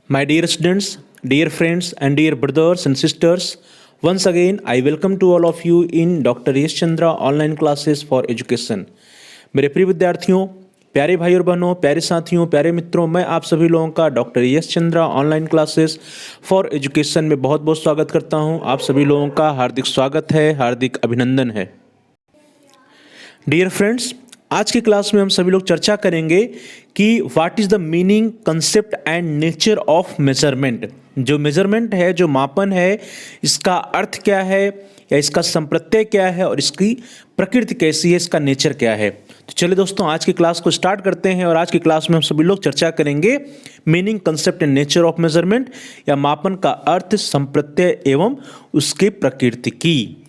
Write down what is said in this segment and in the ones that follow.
My dear students, dear friends, and dear brothers and sisters, once again I welcome to all of you in Dr. Yash Chandra online classes for education. मेरे प्रिय विद्यार्थियों, प्यारे भाई और बहनों, प्यारे साथियों, प्यारे मित्रों, मैं आप सभी लोगों का doctor Yash Chandra online classes for education में बहुत बहुत स्वागत करता हूं। आप सभी लोगों का हार्दिक स्वागत है, हार्दिक अभिनंदन है। डियर फ्रेंड्स, आज की क्लास में हम सभी लोग चर्चा करेंगे कि what is the meaning, concept and nature of measurement. जो मेजरमेंट है, जो मापन है, इसका अर्थ क्या है या इसका संप्रत्यय क्या है और इसकी प्रकृति कैसी है, इसका नेचर क्या है। तो चलिए दोस्तों, आज की क्लास को स्टार्ट करते हैं और आज की क्लास में हम सभी लोग चर्चा करेंगे meaning, concept and nature of measurement या मापन का अर्थ, संप्रत्यय एवं उसकी प्रकृति की।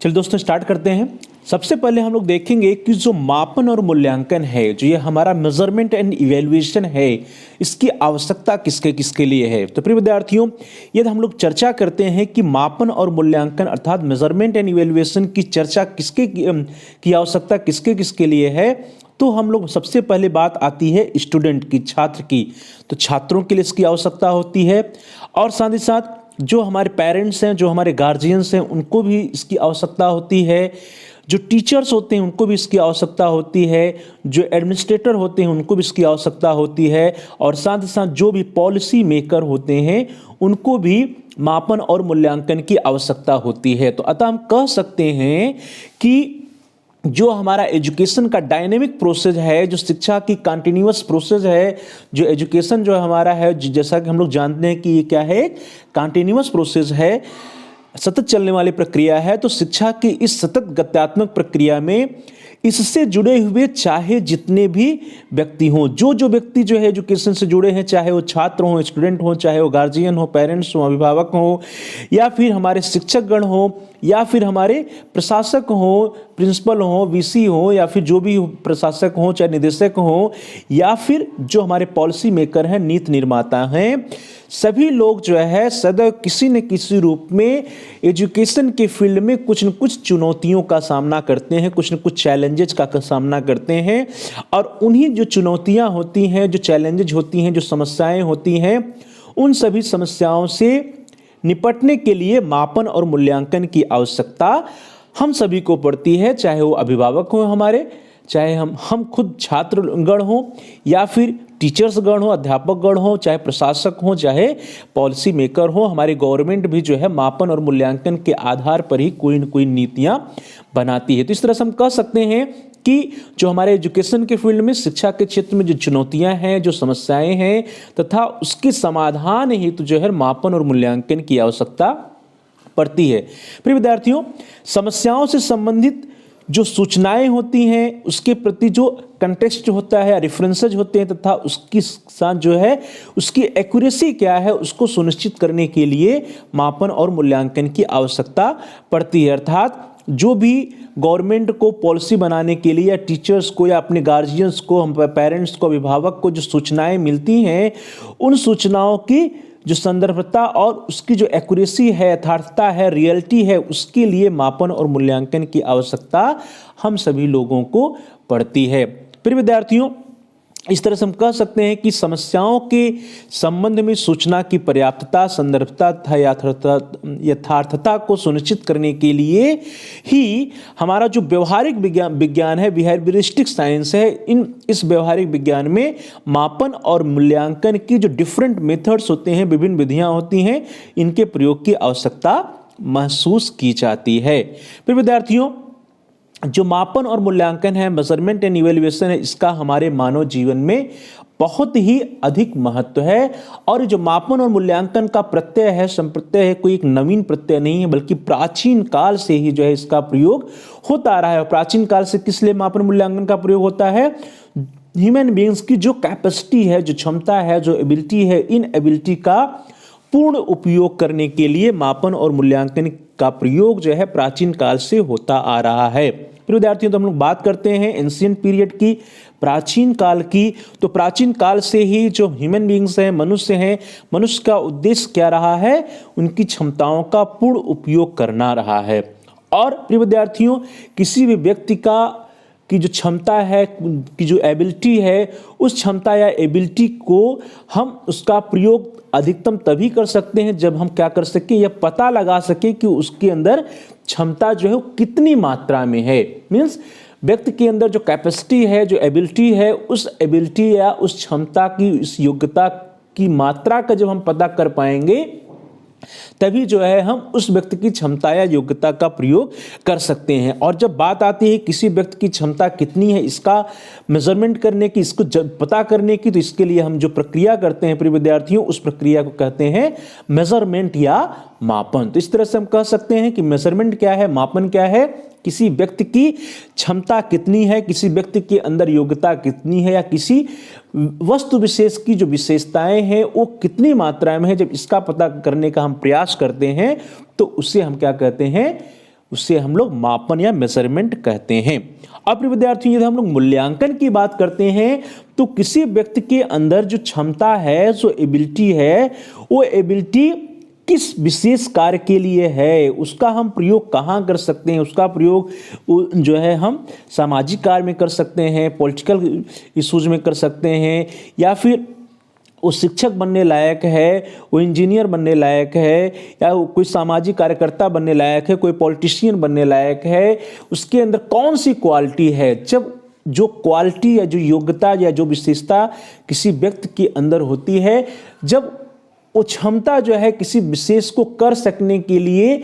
चलिए दोस्तों, स्टार्ट करते हैं। सबसे पहले हम लोग देखेंगे कि जो मापन और मूल्यांकन है, जो ये हमारा मेजरमेंट एंड इवैल्यूएशन है, इसकी आवश्यकता किसके किसके लिए है। तो प्रिय विद्यार्थियों, यदि हम लोग चर्चा करते हैं कि मापन और मूल्यांकन अर्थात मेजरमेंट एंड इवैल्यूएशन की चर्चा किसके की आवश्यकता किसके किसके लिए है, तो हम लोग सबसे पहले बात आती है स्टूडेंट की, छात्र की। तो छात्रों के लिए इसकी आवश्यकता होती है और साथ ही साथ जो हमारे पेरेंट्स हैं, जो हमारे गार्जियंस हैं, उनको भी इसकी आवश्यकता होती है। जो टीचर्स होते हैं उनको भी इसकी आवश्यकता होती है। जो एडमिनिस्ट्रेटर होते हैं उनको भी इसकी आवश्यकता होती है और साथ ही साथ जो भी पॉलिसी मेकर होते हैं उनको भी मापन और मूल्यांकन की आवश्यकता होती है। तो अतः हम कह सकते हैं कि जो हमारा एजुकेशन का डायनेमिक प्रोसेस है, जो शिक्षा की कंटिन्यूअस प्रोसेस है, जो एजुकेशन जो हमारा है, जैसा कि हम लोग जानते हैं कि ये क्या है, कंटिन्यूअस प्रोसेस है, सतत चलने वाली प्रक्रिया है। तो शिक्षा की इस सतत गत्यात्मक प्रक्रिया में इससे जुड़े हुए चाहे जितने भी व्यक्ति हों, जो व्यक्ति जो है एजुकेशन से जुड़े हैं, चाहे वो छात्र हों, स्टूडेंट हों, चाहे वो गार्जियन हो, पेरेंट्स हों, अभिभावक हों, या फिर हमारे शिक्षकगण हों, या फिर हमारे प्रशासक हों, प्रिंसिपल हों, वीसी हों, या फिर जो भी प्रशासक हों, चाहे निदेशक हों, या फिर जो हमारे पॉलिसी मेकर हैं, नीति निर्माता हैं, सभी लोग जो है सदैव किसी न किसी रूप में एजुकेशन के फील्ड में कुछ न कुछ चुनौतियों का सामना करते हैं, कुछ न कुछ चैलेंजेस का सामना करते हैं। और उन्हीं जो चुनौतियां होती हैं, जो चैलेंजेस होती हैं, जो समस्याएं होती हैं, उन सभी समस्याओं से निपटने के लिए मापन और मूल्यांकन की आवश्यकता हम सभी को पड़ती है। चाहे वो अभिभावक हों हमारे, चाहे हम खुद छात्रगण हों, या फिर टीचर्स गण हो, अध्यापक गण हो, चाहे प्रशासक हो, चाहे पॉलिसी मेकर हो, हमारी गवर्नमेंट भी जो है मापन और मूल्यांकन के आधार पर ही कोई न कोई नीतियां बनाती है। तो इस तरह से हम कह सकते हैं कि जो हमारे एजुकेशन के फील्ड में, शिक्षा के क्षेत्र में जो चुनौतियां हैं, जो समस्याएं हैं, तथा उसके समाधान हेतु जो है मापन और मूल्यांकन की आवश्यकता पड़ती है। प्रिय विद्यार्थियों, समस्याओं से संबंधित जो सूचनाएं होती हैं, उसके प्रति जो कंटेक्स्ट होता है, रेफरेंसेज होते हैं, तथा उसके साथ जो है उसकी एक्यूरेसी क्या है, उसको सुनिश्चित करने के लिए मापन और मूल्यांकन की आवश्यकता पड़ती है। अर्थात जो भी गवर्नमेंट को पॉलिसी बनाने के लिए, या टीचर्स को, या अपने गार्जियंस को, हम पेरेंट्स को, अभिभावक को जो सूचनाएं मिलती हैं, उन सूचनाओं की जो संदर्भता और उसकी जो एक्यूरेसी है, यथार्थता है, रियलिटी है, उसके लिए मापन और मूल्यांकन की आवश्यकता हम सभी लोगों को पड़ती है। प्रिय विद्यार्थियों, इस तरह से हम कह सकते हैं कि समस्याओं के संबंध में सूचना की पर्याप्तता, संदर्भता तथा यथार्थता को सुनिश्चित करने के लिए ही हमारा जो व्यवहारिक विज्ञान है, बिहेवियरिस्टिक साइंस है, इस व्यवहारिक विज्ञान में मापन और मूल्यांकन की जो डिफरेंट मेथड्स होते हैं, विभिन्न विधियां होती हैं, इनके प्रयोग की आवश्यकता महसूस की जाती है। फिर विद्यार्थियों, जो मापन और मूल्यांकन है, मेजरमेंट एंड इवैल्यूएशन है, इसका हमारे मानव जीवन में बहुत ही अधिक महत्व है। और जो मापन और मूल्यांकन का प्रत्यय है, संप्रत्यय है, कोई एक नवीन प्रत्यय नहीं है, बल्कि प्राचीन काल से ही जो है इसका प्रयोग होता आ रहा है। और प्राचीन काल से किस लिए मापन मूल्यांकन का प्रयोग होता है? ह्यूमन बीइंग्स की जो कैपेसिटी है, जो क्षमता है, जो एबिलिटी है, इन एबिलिटी का पूर्ण उपयोग करने के लिए मापन और मूल्यांकन का प्रयोग जो है प्राचीन काल से होता आ रहा है। फिर विद्यार्थियों, तो हम लोग बात करते हैं एंशिएंट पीरियड की, प्राचीन काल की। तो प्राचीन काल से ही जो ह्यूमन बीइंग्स हैं, मनुष्य हैं, मनुष्य का उद्देश्य क्या रहा है? उनकी क्षमताओं का पूर्ण उपयोग करना रहा है। और प्रिय विद्यार्थियों, किसी भी व्यक्ति की जो क्षमता है, की जो एबिलिटी है, उस क्षमता या एबिलिटी को हम उसका प्रयोग अधिकतम तभी कर सकते हैं जब हम क्या कर सकें, यह पता लगा सकें कि उसके अंदर क्षमता जो है वो कितनी मात्रा में है। मीन्स व्यक्ति के अंदर जो कैपेसिटी है, जो एबिलिटी है, उस एबिलिटी या उस क्षमता की, इस योग्यता की मात्रा का जब हम पता कर पाएंगे, तभी जो है हम उस व्यक्ति की क्षमता या योग्यता का प्रयोग कर सकते हैं। और जब बात आती है किसी व्यक्ति की क्षमता कितनी है, इसका मेजरमेंट करने की, इसको पता करने की, तो इसके लिए हम जो प्रक्रिया करते हैं प्रिय विद्यार्थियों, उस प्रक्रिया को कहते हैं मेजरमेंट या मापन। तो इस तरह से हम कह सकते हैं कि मेजरमेंट क्या है, मापन क्या है, किसी व्यक्ति की क्षमता कितनी है, किसी व्यक्ति के अंदर योग्यता कितनी है, या किसी वस्तु विशेष की जो विशेषताएं हैं वो कितनी मात्रा में है, जब इसका पता करने का हम प्रयास करते हैं तो उसे हम क्या कहते हैं? उसे हम लोग मापन या मेजरमेंट कहते हैं। अब विद्यार्थियों, यदि हम लोग मूल्यांकन की बात करते हैं तो किसी व्यक्ति के अंदर जो क्षमता है, जो एबिलिटी है, वो एबिलिटी किस विशेष कार्य के लिए है, उसका हम प्रयोग कहाँ कर सकते हैं? उसका प्रयोग जो है हम सामाजिक कार्य में कर सकते हैं, पॉलिटिकल इश्यूज में कर सकते हैं, या फिर वो शिक्षक बनने लायक है, वो इंजीनियर बनने लायक है, या कोई सामाजिक कार्यकर्ता बनने लायक है, कोई पॉलिटिशियन बनने लायक है, उसके अंदर कौन सी क्वालिटी है। जब जो क्वालिटी या जो योग्यता या जो विशेषता किसी व्यक्ति के अंदर होती है, जब वो क्षमता जो है किसी विशेष को कर सकने के लिए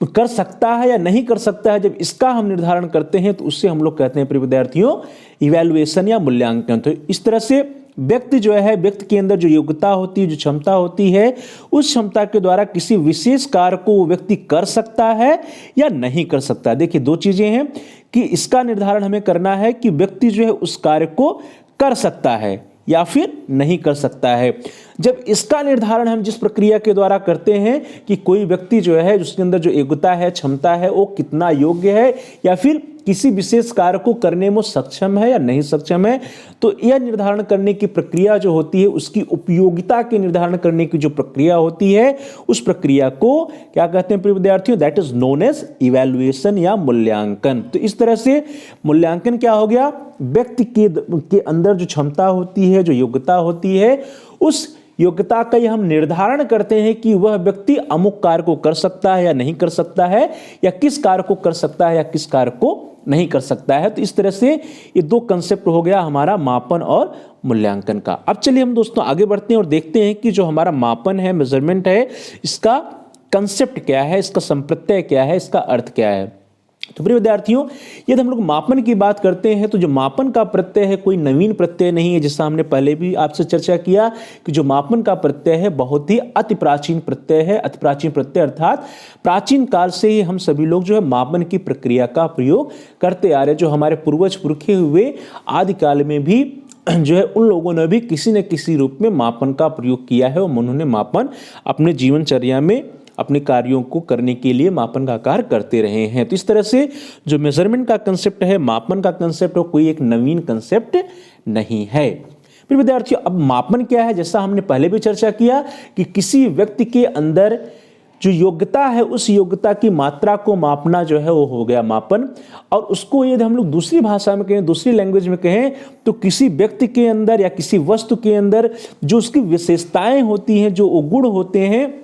कर सकता है या नहीं कर सकता है, जब इसका हम निर्धारण करते हैं तो उससे हम लोग कहते हैं प्रिय विद्यार्थियों इवैल्यूएशन या मूल्यांकन। तो इस तरह से व्यक्ति जो है, व्यक्ति के अंदर जो योग्यता होती है, जो क्षमता होती है, उस क्षमता के द्वारा किसी विशेष कार्य को वो व्यक्ति कर सकता है या नहीं कर सकता। देखिए, दो चीजें हैं कि इसका निर्धारण हमें करना है कि व्यक्ति जो है उस कार्य को कर सकता है या फिर नहीं कर सकता है। जब इसका निर्धारण हम जिस प्रक्रिया के द्वारा करते हैं कि कोई व्यक्ति जो है, जिसके अंदर जो योग्यता है, क्षमता है, वो कितना योग्य है या फिर किसी विशेष कार्य को करने में सक्षम है या नहीं सक्षम है, तो यह निर्धारण करने की प्रक्रिया जो होती है, उसकी उपयोगिता के निर्धारण करने की जो प्रक्रिया होती है, उस प्रक्रिया को क्या कहते हैं प्रिय विद्यार्थियों? That is known as evaluation या मूल्यांकन। तो इस तरह से मूल्यांकन क्या हो गया? व्यक्ति के अंदर जो क्षमता होती है, जो योग्यता होती है, उस योग्यता का हम निर्धारण करते हैं कि वह व्यक्ति अमुक कार्य को कर सकता है या नहीं कर सकता है, या किस कार्य को कर सकता है या किस कार्य को नहीं कर सकता है। तो इस तरह से ये दो कंसेप्ट हो गया हमारा मापन और मूल्यांकन का। अब चलिए हम दोस्तों आगे बढ़ते हैं और देखते हैं कि जो हमारा मापन है, मेजरमेंट है, इसका कंसेप्ट क्या है, इसका संप्रत्यय क्या है, इसका अर्थ क्या है। तो प्रिय विद्यार्थियों, यदि हम लोग मापन की बात करते हैं तो जो मापन का प्रत्यय है कोई नवीन प्रत्यय नहीं है, जिसका हमने पहले भी आपसे चर्चा किया कि जो मापन का प्रत्यय है बहुत ही अति प्राचीन प्रत्यय है। अति प्राचीन प्रत्यय अर्थात प्राचीन काल से ही हम सभी लोग जो है मापन की प्रक्रिया का प्रयोग करते आ रहे हैं। जो हमारे पूर्वज पुरखे हुए आदि काल में भी जो है उन लोगों ने भी किसी न किसी रूप में मापन का प्रयोग किया है और उन्होंने मापन अपने जीवनचर्या में अपने कार्यों को करने के लिए मापन का कार्य करते रहे हैं। तो इस तरह से जो मेजरमेंट का कंसेप्ट है, मापन का कंसेप्ट है, कोई एक नवीन कंसेप्ट नहीं है। फिर विद्यार्थियों अब मापन क्या है, जैसा हमने पहले भी चर्चा किया कि किसी व्यक्ति के अंदर जो योग्यता है उस योग्यता की मात्रा को मापना जो है वो हो गया मापन। और उसको यदि हम लोग दूसरी भाषा में कहें, दूसरी लैंग्वेज में कहें, तो किसी व्यक्ति के अंदर या किसी वस्तु के अंदर जो उसकी विशेषताएं होती हैं, जो गुण होते हैं,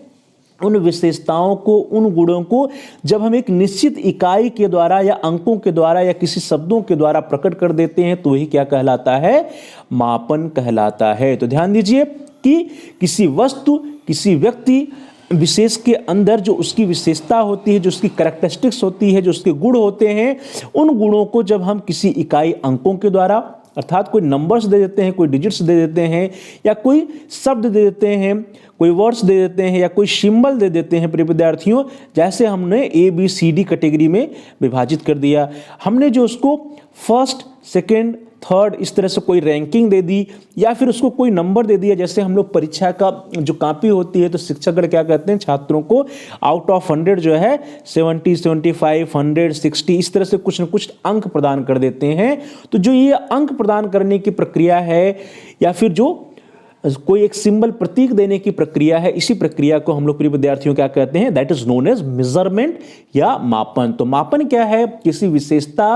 उन विशेषताओं को, उन गुणों को जब हम एक निश्चित इकाई के द्वारा या अंकों के द्वारा या किसी शब्दों के द्वारा प्रकट कर देते हैं तो वही क्या कहलाता है, मापन कहलाता है। तो ध्यान दीजिए कि किसी वस्तु, किसी व्यक्ति विशेष के अंदर जो उसकी विशेषता होती है, जो उसकी कैरेक्टरिस्टिक्स होती है, जो उसके गुण होते हैं, उन गुणों को जब हम किसी इकाई अंकों के द्वारा, अर्थात कोई नंबर्स दे देते हैं, कोई डिजिट्स दे देते हैं, या कोई शब्द दे देते हैं, कोई वर्ड्स दे देते हैं, या कोई सिंबल दे देते हैं, प्रिय विद्यार्थियों, जैसे हमने ABCD कैटेगरी में विभाजित कर दिया, हमने जो उसको फर्स्ट, सेकेंड, थर्ड इस तरह से कोई रैंकिंग दे दी, या फिर उसको कोई नंबर दे दिया। जैसे हम लोग परीक्षा का जो कॉपी होती है तो शिक्षकगण क्या कहते हैं, छात्रों को आउट ऑफ 100 जो है 70, 75, 100, 60 इस तरह से कुछ न कुछ अंक प्रदान कर देते हैं। तो जो ये अंक प्रदान करने की प्रक्रिया है, या फिर जो कोई एक सिंबल प्रतीक देने की प्रक्रिया है, इसी प्रक्रिया को हम लोग प्रिय विद्यार्थियों क्या कहते हैं, that is known as measurement या मापन। तो मापन क्या है, किसी विशेषता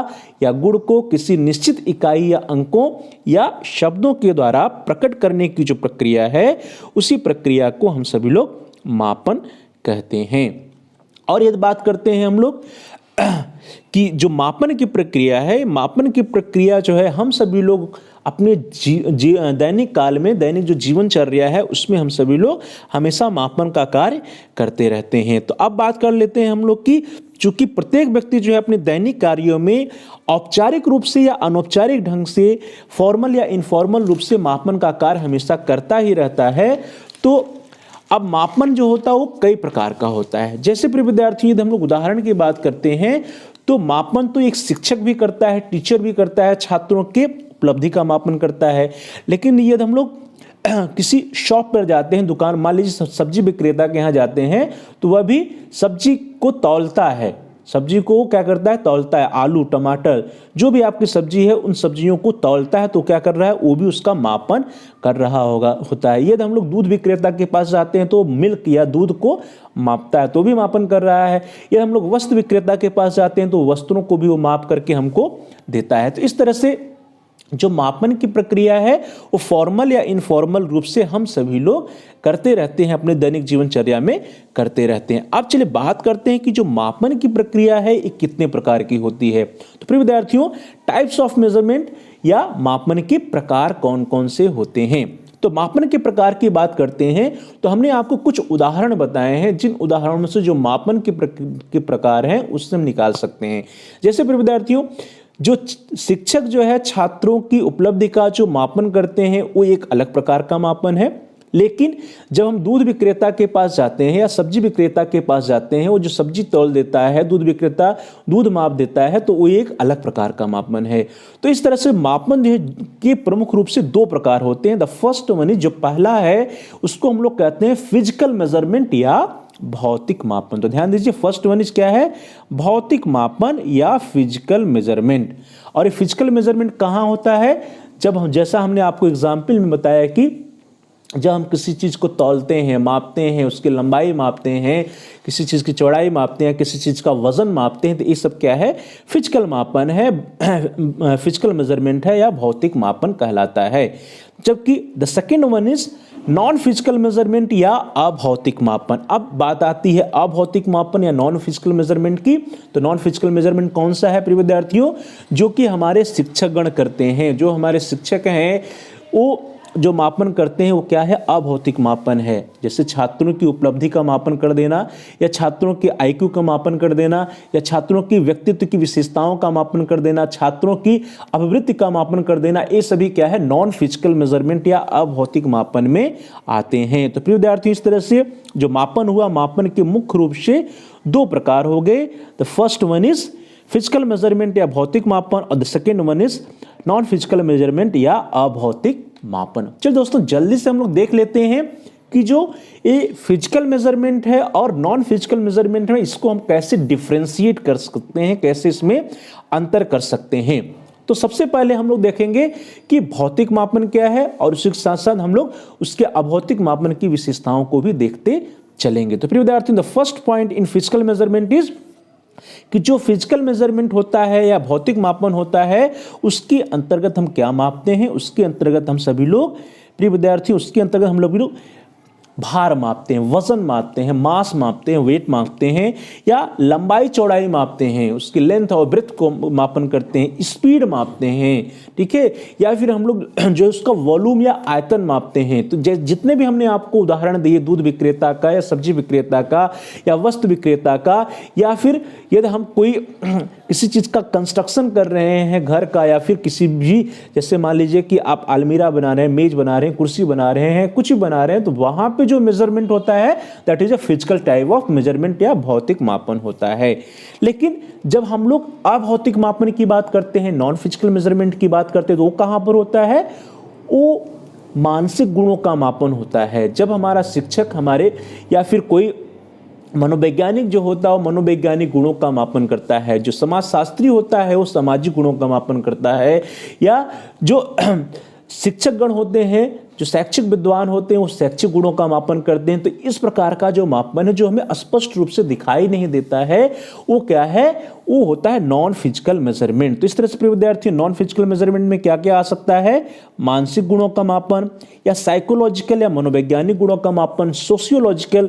या गुण को किसी निश्चित इकाई या अंकों या शब्दों के द्वारा प्रकट करने की जो प्रक्रिया है, उसी प्रक्रिया को हम सभी लोग मापन कहते हैं। और यदि बात करते हैं हम लोग कि जो मापन की प्रक्रिया है, मापन की प्रक्रिया जो है हम सभी लोग अपने दैनिक काल में, दैनिक जो जीवनचर्या है उसमें हम सभी लोग हमेशा मापन का कार्य करते रहते हैं। तो अब बात कर लेते हैं हम लोग की, चूंकि प्रत्येक व्यक्ति जो है अपने दैनिक कार्यों में औपचारिक रूप से या अनौपचारिक ढंग से, फॉर्मल या इनफॉर्मल रूप से मापन का कार्य हमेशा करता ही रहता है। तो अब मापन जो होता है वो कई प्रकार का होता है। जैसे प्रिय विद्यार्थियों यदि हम लोग उदाहरण की बात करते हैं तो मापन तो एक शिक्षक भी करता है, टीचर भी करता है, छात्रों के उपलब्धि का मापन करता है। लेकिन यदि हम लोग किसी शॉप पर जाते हैं, दुकान, मान लीजिए सब्जी विक्रेता के यहाँ जाते हैं, तो वह भी सब्जी को तौलता है, सब्जी को क्या करता है, तौलता है। आलू, टमाटर, जो भी आपकी सब्जी है उन सब्जियों को तौलता है, तो क्या कर रहा है, वो भी उसका मापन कर रहा होता है। यदि हम लोग दूध विक्रेता के पास जाते हैं तो मिल्क या दूध को मापता है, तो भी मापन कर रहा है। यदि हम लोग वस्त्र विक्रेता के पास जाते हैं तो वस्त्रों को भी वो माप करके हमको देता है। तो इस तरह से जो मापन की प्रक्रिया है वो फॉर्मल या इनफॉर्मल रूप से हम सभी लोग करते रहते हैं, अपने दैनिक जीवनचर्या में करते रहते हैं। अब चलिए बात करते हैं कि जो मापन की प्रक्रिया है ये कितने प्रकार की होती है। तो प्रिय विद्यार्थियों, टाइप्स ऑफ मेजरमेंट या मापन के प्रकार कौन कौन से होते हैं। तो मापन के प्रकार की बात करते हैं तो हमने आपको कुछ उदाहरण बताए हैं, जिन उदाहरणों से जो मापन के प्रकार हैं उससे हम निकाल सकते हैं। जैसे प्रिय विद्यार्थियों, जो शिक्षक जो है छात्रों की उपलब्धि का जो मापन करते हैं वो एक अलग प्रकार का मापन है। लेकिन जब हम दूध विक्रेता के पास जाते हैं या सब्जी विक्रेता के पास जाते हैं, वो जो सब्जी तौल देता है, दूध विक्रेता दूध माप देता है, तो वो एक अलग प्रकार का मापन है। तो इस तरह से मापन जो है के प्रमुख रूप से दो प्रकार होते हैं। द फर्स्ट वन, जो पहला है उसको हम लोग कहते हैं फिजिकल मेजरमेंट या भौतिक मापन। तो ध्यान दीजिए, फर्स्ट वन इज क्या है, भौतिक मापन या फिजिकल मेजरमेंट। और ये फिजिकल मेजरमेंट कहाँ होता है, जब हम, जैसा हमने आपको एग्जाम्पल में बताया कि जब हम किसी चीज़ को तौलते हैं, मापते हैं, उसकी लंबाई मापते हैं, किसी चीज़ की चौड़ाई मापते हैं, किसी चीज़ का वजन मापते हैं, तो ये सब क्या है, फिजिकल मापन है, फिजिकल मेजरमेंट है या भौतिक मापन कहलाता है। जबकि the second one is non physical measurement या अभौतिक मापन। अब बात आती है अभौतिक मापन या नॉन फिजिकल मेजरमेंट की। तो नॉन फिजिकल मेजरमेंट कौन सा है प्रिय विद्यार्थियों, जो कि हमारे शिक्षकगण करते हैं, जो हमारे शिक्षक हैं वो जो मापन करते हैं वो क्या है, अभौतिक मापन है। जैसे छात्रों की उपलब्धि का मापन कर देना, या छात्रों के IQ का मापन कर देना, या छात्रों की व्यक्तित्व की विशेषताओं का मापन कर देना, छात्रों की अभिवृत्ति का मापन कर देना, ये सभी क्या है, नॉन फिजिकल मेजरमेंट या अभौतिक मापन में आते हैं। तो प्रिय विद्यार्थी, इस तरह से जो मापन हुआ, मापन के मुख्य रूप से दो प्रकार हो गए। The first one is physical measurement या भौतिक मापन, और the second one is non physical measurement या अभौतिक मापन। चलिए दोस्तों, जल्दी से हम लोग देख लेते हैं कि जो ये फिजिकल मेजरमेंट है और नॉन फिजिकल मेजरमेंट है, इसको हम कैसे डिफरेंशिएट कर सकते हैं, कैसे इसमें अंतर कर सकते हैं। तो सबसे पहले हम लोग देखेंगे कि भौतिक मापन क्या है और उसी के साथ साथ हम लोग उसके अभौतिक मापन की विशेषताओं को भी देखते चलेंगे। तो प्रिय विद्यार्थियों, the first point in physical measurement is कि जो फिजिकल मेजरमेंट होता है या भौतिक मापन होता है उसके अंतर्गत हम क्या मापते हैं, उसके अंतर्गत हम सभी लोग प्रिय विद्यार्थी उसके अंतर्गत हम लोग भार मापते हैं, वजन मापते हैं, मास मापते हैं, वेट मापते हैं या लंबाई चौड़ाई मापते हैं, उसकी लेंथ और ब्रेथ को मापन करते हैं, स्पीड मापते हैं, ठीक है, या फिर हम लोग जो उसका वॉल्यूम या आयतन मापते हैं। तो जितने भी हमने आपको उदाहरण दिए दूध विक्रेता का या सब्जी विक्रेता का या वस्त्र विक्रेता का, या फिर यदि हम कोई किसी चीज़ का कंस्ट्रक्शन कर रहे हैं घर का, या फिर किसी भी जैसे मान लीजिए कि आप अलमीरा बना रहे हैं, मेज बना रहे हैं, कुर्सी बना रहे हैं, कुछ भी बना रहे हैं, तो वहाँ पे जो मेजरमेंट होता है that is a physical type of measurement या भौतिक मापन होता है। लेकिन जब हम लोग अभौतिक मापन की बात करते हैं, नॉन फिजिकल मेजरमेंट की बात करते हैं, तो वो कहाँ पर होता है? वो मानसिक गुणों का मापन होता है। जब हमारा शिक्षक हमारे या फिर कोई मनोवैज्ञानिक जो होता है वो मनोवैज्ञानिक गुणों का मापन करता है, जो समाजशास्त्री होता है वो सामाजिक गुणों का मापन करता है, या जो शिक्षक गण होते हैं, जो शैक्षिक विद्वान होते हैं वो शैक्षिक गुणों का मापन करते हैं। तो इस प्रकार का जो मापन है जो हमें स्पष्ट रूप से दिखाई नहीं देता है वो क्या है? वो होता है नॉन फिजिकल मेजरमेंट। तो इस तरह से प्रिय विद्यार्थियों, नॉन फिजिकल मेजरमेंट में क्या क्या आ सकता है? मानसिक गुणों का मापन या साइकोलॉजिकल या मनोवैज्ञानिक गुणों का मापन, सोशियोलॉजिकल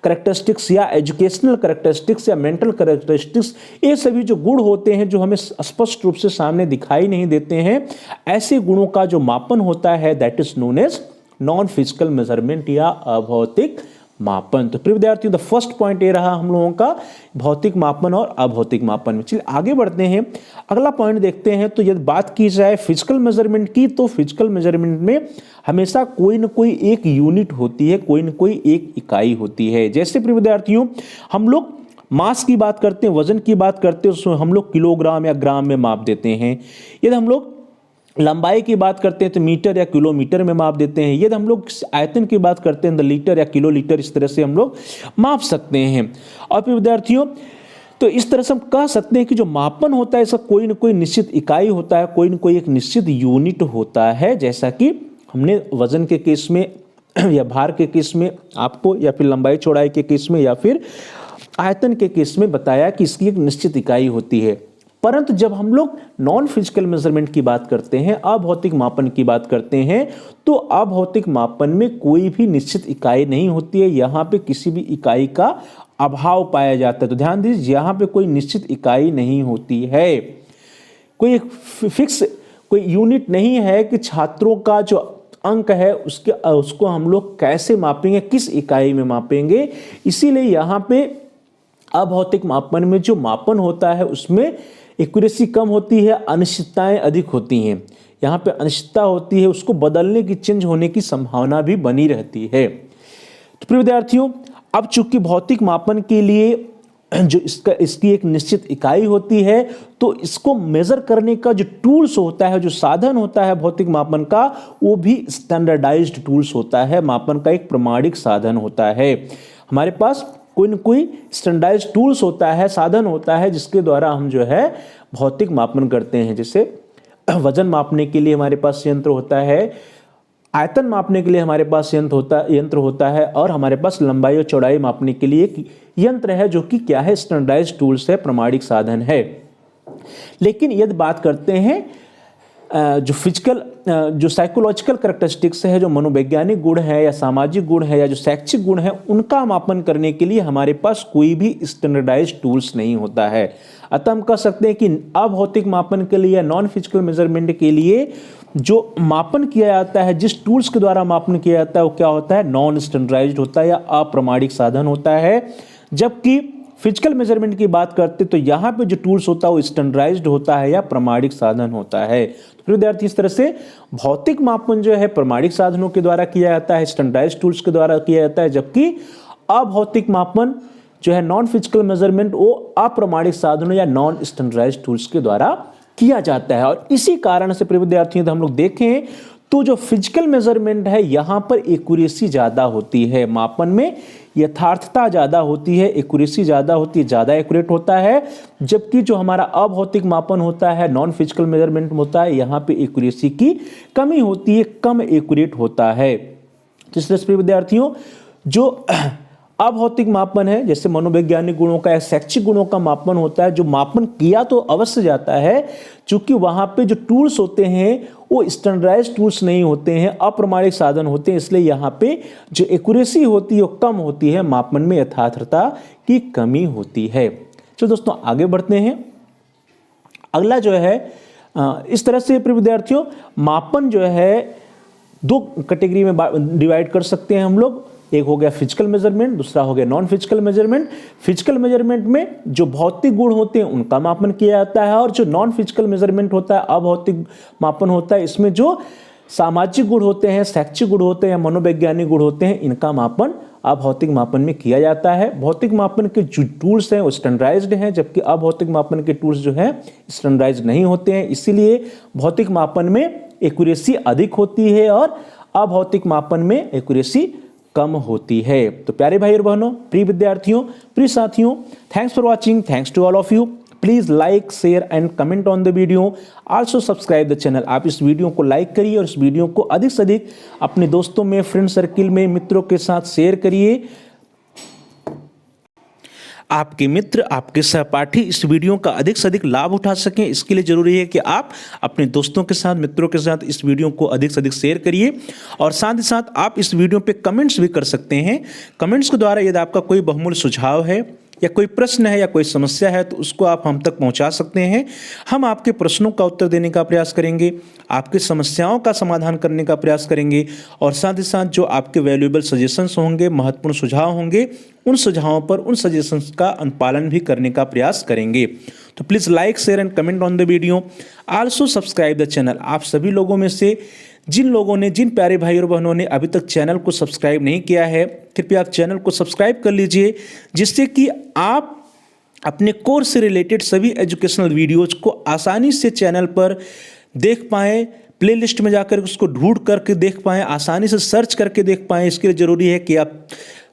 कैरेक्टरिस्टिक्स या एजुकेशनल कैरेक्टरिस्टिक्स या मेंटल कैरेक्टरिस्टिक्स, ये सभी जो गुण होते हैं जो हमें स्पष्ट रूप से सामने दिखाई नहीं देते हैं, ऐसे गुणों का जो मापन होता है that is known as non physical measurement या अभौतिक मापन। तो प्रिय विद्यार्थियों, द फर्स्ट पॉइंट ये रहा हम लोगों का भौतिक मापन और अभौतिक मापन में। चलिए आगे बढ़ते हैं, अगला पॉइंट देखते हैं। तो यदि बात की जाए फिजिकल मेजरमेंट की, तो फिजिकल मेजरमेंट में हमेशा कोई न कोई एक यूनिट होती है, कोई न कोई एक इकाई होती है। जैसे प्रिय विद्यार्थियों, हम लोग मास की बात करते हैं, वजन की बात करते हैं, उसमें हम लोग किलोग्राम या ग्राम में माप देते हैं। यदि हम लोग लंबाई की बात करते हैं तो मीटर या किलोमीटर में माप देते हैं। यदि हम लोग आयतन की बात करते हैं तो लीटर या किलोलीटर, इस तरह से हम लोग माप सकते हैं। और फिर विद्यार्थियों, तो इस तरह से हम कह सकते हैं कि जो मापन होता है इसका कोई न कोई निश्चित इकाई होता है, कोई न कोई एक निश्चित यूनिट होता है। जैसा कि हमने वजन के केस में या भार के केस में आपको, या फिर लंबाई चौड़ाई के केस में, या फिर आयतन के केस में बताया कि इसकी एक निश्चित इकाई होती है। परंतु जब हम लोग नॉन फिजिकल मेजरमेंट की बात करते हैं, अभौतिक मापन की बात करते हैं, तो अभौतिक मापन में कोई भी निश्चित इकाई नहीं होती है। यहाँ पे किसी भी इकाई का अभाव पाया जाता है। तो ध्यान दीजिए, यहाँ पे कोई निश्चित इकाई नहीं होती है, कोई एक फिक्स कोई यूनिट नहीं है कि छात्रों का जो अंक है उसको हम लोग कैसे मापेंगे, किस इकाई में मापेंगे। इसीलिए यहाँ पे अभौतिक मापन में जो मापन होता है उसमें एक्यूरेसी कम होती है, अनिश्चितताएं अधिक होती हैं। यहाँ पे अनिश्चितता होती है, उसको बदलने की, चेंज होने की संभावना भी बनी रहती है। तो प्रिय विद्यार्थियों, अब चूंकि भौतिक मापन के लिए जो इसकी एक निश्चित इकाई होती है, तो इसको मेजर करने का जो टूल्स होता है, जो साधन होता है भौतिक मापन का, वो भी स्टैंडर्डाइज्ड टूल्स होता है, मापन का एक प्रमाणिक साधन होता है। हमारे पास कोई न कोई स्टैंडर्डाइज्ड टूल्स होता है, साधन होता है, जिसके द्वारा हम जो है भौतिक मापन करते हैं। जैसे वजन मापने के लिए हमारे पास यंत्र होता है, आयतन मापने के लिए हमारे पास यंत्र होता है, और हमारे पास लंबाई और चौड़ाई मापने के लिए एक यंत्र है जो कि क्या है? स्टैंडर्डाइज्ड टूल्स है, प्रमाणिक साधन है। लेकिन यदि बात करते हैं जो फिजिकल, जो साइकोलॉजिकल कैरेक्टरिस्टिक्स है, जो मनोवैज्ञानिक गुण है या सामाजिक गुण है या जो शैक्षिक गुण है, उनका मापन करने के लिए हमारे पास कोई भी स्टैंडर्डाइज्ड टूल्स नहीं होता है। अतः हम कह सकते हैं कि अभौतिक मापन के लिए या नॉन फिजिकल मेजरमेंट के लिए जो मापन किया जाता है, जिस टूल्स के द्वारा मापन किया जाता है, वो क्या होता है? नॉन स्टैंडर्डाइज्ड होता है या अप्रमाणिक साधन होता है। जबकि फिजिकल मेजरमेंट की बात करते तो यहाँ पे जो टूल्स होता है वो स्टैंडर्डाइज्ड होता है या प्रमाणिक साधन होता है। तो विद्यार्थी, इस तरह से भौतिक मापन जो है प्रमाणिक साधनों के द्वारा किया जाता है, स्टैंडर्डाइज्ड टूल्स के द्वारा किया जाता है, जबकि अभौतिक मापन जो है नॉन फिजिकल मेजरमेंट वो अप्रमाणिक साधनों या नॉन स्टैंडर्डाइज्ड टूल्स के द्वारा किया जाता है। और इसी कारण से प्रिय विद्यार्थियों, हम लोग देखें तो जो फिजिकल मेजरमेंट है यहाँ पर एक्यूरेसी ज़्यादा होती है, मापन में यथार्थता ज़्यादा होती है, एक्यूरेसी ज़्यादा होती है, ज़्यादा एक्यूरेट होता है। जबकि जो हमारा अभौतिक मापन होता है, नॉन फिजिकल मेजरमेंट होता है, यहाँ पे एक्यूरेसी की कमी होती है, कम एक्यूरेट होता है। तो इसलिए प्रिय विद्यार्थियों, जो अभौतिक मापन है, जैसे मनोवैज्ञानिक गुणों का या शैक्षिक गुणों का मापन होता है, जो मापन किया तो अवश्य जाता है, क्योंकि वहां पे जो टूल्स होते हैं वो स्टैंडर्डाइज्ड टूल्स नहीं होते हैं, अप्रमाणिक साधन होते हैं, इसलिए यहाँ पे जो एक्यूरेसी होती है वो कम होती है, मापन में यथार्थता की कमी होती है। चलो दोस्तों आगे बढ़ते हैं। अगला जो है इस तरह से प्रिय विद्यार्थियों, मापन जो है दो कैटेगरी में डिवाइड कर सकते हैं हम लोग। एक हो गया फिजिकल मेजरमेंट, दूसरा हो गया non physical measurement. Physical measurement में जो भौतिक गुण होते हैं उनका मापन किया जाता है, और जो नॉन फिजिकल मेजरमेंट होता है, अभौतिक मापन होता है, इसमें जो सामाजिक गुण होते हैं, शैक्षिक गुण होते हैं, मनोवैज्ञानिक गुण होते हैं, इनका मापन अभौतिक मापन में किया जाता है। भौतिक मापन के जो टूल्स हैं वो स्टैंडर्डाइज्ड हैं, जबकि अभौतिक मापन के टूल्स जो हैं स्टैंडर्डाइज्ड नहीं होते हैं, इसीलिए भौतिक मापन में एक्यूरेसी अधिक होती है और अभौतिक मापन में एक्यूरेसी कम होती है। तो प्यारे भाई और बहनों, प्रिय विद्यार्थियों, प्रिय साथियों, thanks for watching, thanks to all of you. Please like, share and comment on the video, also subscribe the channel. आप इस वीडियो को लाइक करिए और इस वीडियो को अधिक से अधिक अपने दोस्तों में, फ्रेंड सर्किल में, मित्रों के साथ शेयर करिए। आपके मित्र, आपके सहपाठी इस वीडियो का अधिक से अधिक लाभ उठा सकें, इसके लिए जरूरी है कि आप अपने दोस्तों के साथ, मित्रों के साथ इस वीडियो को अधिक से अधिक शेयर करिए। और साथ ही साथ आप इस वीडियो पे कमेंट्स भी कर सकते हैं। कमेंट्स के द्वारा यदि आपका कोई बहुमूल्य सुझाव है या कोई प्रश्न है या कोई समस्या है तो उसको आप हम तक पहुंचा सकते हैं। हम आपके प्रश्नों का उत्तर देने का प्रयास करेंगे, आपकी समस्याओं का समाधान करने का प्रयास करेंगे, और साथ ही साथ जो आपके वैल्यूएबल सजेशंस होंगे, महत्वपूर्ण सुझाव होंगे, उन सुझावों पर, उन सजेशंस का अनुपालन भी करने का प्रयास करेंगे। तो please like, share and comment on the video, also subscribe the channel. आप सभी लोगों में से जिन लोगों ने, जिन प्यारे भाई और बहनों ने अभी तक चैनल को सब्सक्राइब नहीं किया है, कृपया आप चैनल को सब्सक्राइब कर लीजिए, जिससे कि आप अपने कोर्स से रिलेटेड सभी एजुकेशनल वीडियोज को आसानी से चैनल पर देख पाएँ, प्लेलिस्ट में जाकर उसको ढूंढ करके देख पाएँ, आसानी से सर्च करके देख पाएँ। इसके लिए ज़रूरी है कि आप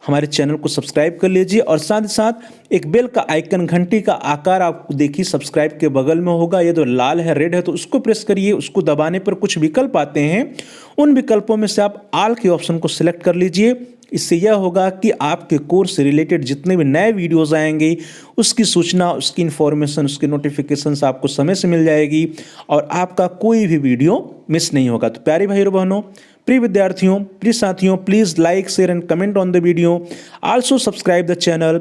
हमारे चैनल को सब्सक्राइब कर लीजिए, और साथ ही साथ एक बेल का आइकन, घंटी का आकार आपको देखिए सब्सक्राइब के बगल में होगा, ये तो लाल है, रेड है, तो उसको प्रेस करिए। उसको दबाने पर कुछ विकल्प आते हैं, उन विकल्पों में से आप ऑल के ऑप्शन को सिलेक्ट कर लीजिए। इससे यह होगा कि आपके कोर्स से रिलेटेड जितने भी नए वीडियोस आएंगे उसकी सूचना, उसकी इन्फॉर्मेशन, उसकी नोटिफिकेशंस आपको समय से मिल जाएगी और आपका कोई भी वीडियो मिस नहीं होगा। तो प्यारे भाई और बहनों, प्रिय विद्यार्थियों, प्रिय साथियों, please like, share and comment on the video, also subscribe the channel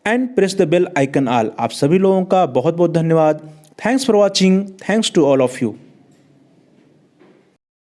and press the bell icon all. आप सभी लोगों का बहुत बहुत धन्यवाद। Thanks for watching, thanks to all of you.